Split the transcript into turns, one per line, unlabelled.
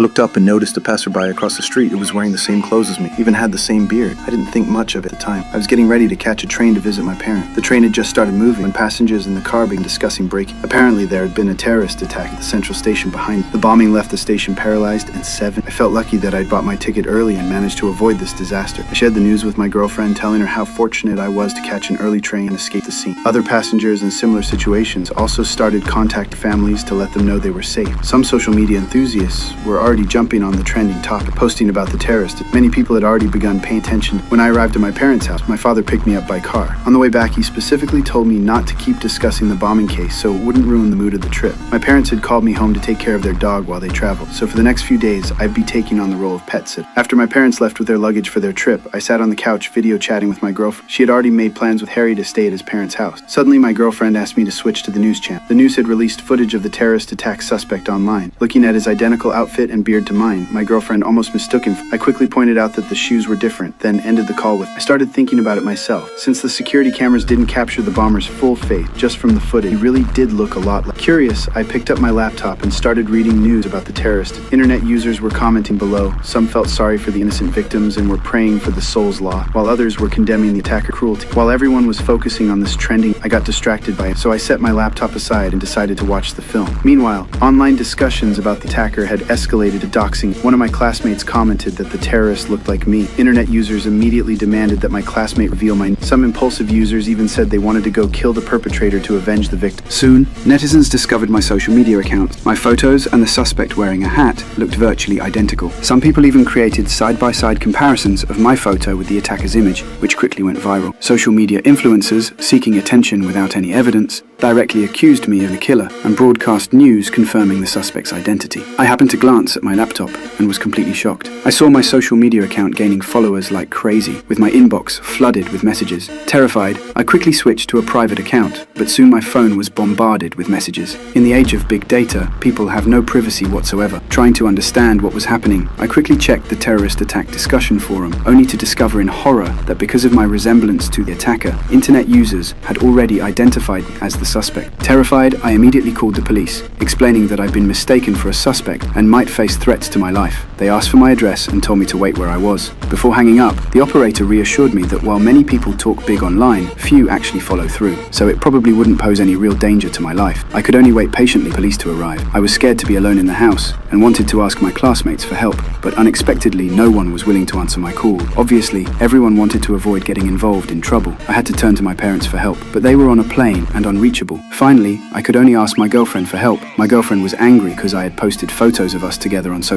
looked up and noticed a passerby across the street who was wearing the same clothes as me, even had the same beard. I didn't think much of it at the time. I was getting ready to catch a train to visit my parents. The train had just started moving when passengers in the car began discussing breaking. Apparently there had been a terrorist attack at the central station behind. The bombing left the station paralyzed and seven. I felt lucky that I'd bought my ticket early and managed to avoid this disaster. I shared the news with my girlfriend, telling her how fortunate I was to catch an early train and escape the scene. Other passengers in similar situations also started contacting families to let them know they were safe. Some social media enthusiasts were already jumping on the trending topic, posting about the terrorist. Many people had already begun paying attention. When I arrived at my parents' house, my father picked me up by car. On the way back, he specifically told me not to keep discussing the bombing case so it wouldn't ruin the mood of the trip. My parents had called me home to take care of their dog while they traveled, so for the next few days, I'd be taking on the role of pet sitter. After my parents left with their luggage for their trip, I sat on the couch video chatting with my girlfriend. She had already made plans with Harry to stay at his parents' house. Suddenly, my girlfriend asked me to switch to the news channel. The news had released footage of the terrorist attack suspect online. Looking at his identical outfit and beard to mine, my girlfriend almost mistook him. I quickly pointed out that the shoes were different, then ended the call with, I started thinking about it myself. Since the security cameras didn't capture the bomber's full face, just from the footage, he really did look a lot like. Curious, I picked up my laptop and started reading news about the terrorist. Internet users were commenting below. Some felt sorry for the innocent victims and were praying for the soul's law, while others were condemning the attacker cruelty. While everyone was focusing on this trending, I got distracted by it, so I set my laptop aside and decided to watch the film. Meanwhile, online discussions about the attacker had escalated to doxing. One of my classmates commented that the terrorist looked like me. Internet users immediately demanded that my classmate reveal my name. Some impulsive users even said they wanted to go kill the perpetrator to avenge the victim.
Soon, netizens discovered my social media account. My photos and the suspect wearing a hat looked virtually identical. Some people even created side-by-side comparisons of my photo with the attacker's image, which quickly went viral. Social media influencers, seeking attention without any evidence, directly accused me of the killer and broadcast news confirming the suspect's identity. I happened to glance at my laptop and was completely shocked. I saw my social media account gaining followers like crazy, with my inbox flooded with messages. Terrified, I quickly switched to a private account, but soon my phone was bombarded with messages. In the age of big data, people have no privacy whatsoever. Trying to understand what was happening, I quickly checked the terrorist attack discussion forum, only to discover in horror that because of my resemblance to the attacker, internet users had already identified me as the suspect. Terrified, I immediately called the police, explaining that I'd been mistaken for a suspect and might face threats to my life. They asked for my address and told me to wait where I was. Before hanging up, the operator reassured me that while many people talk big online, few actually follow through, so it probably wouldn't pose any real danger to my life. I could only wait patiently for police to arrive. I was scared to be alone in the house and wanted to ask my classmates for help, but unexpectedly no one was willing to answer my call. Obviously, everyone wanted to avoid getting involved in trouble. I had to turn to my parents for help, but they were on a plane and unreachable. Finally, I could only ask my girlfriend for help. My girlfriend was angry because I had posted photos of us together on social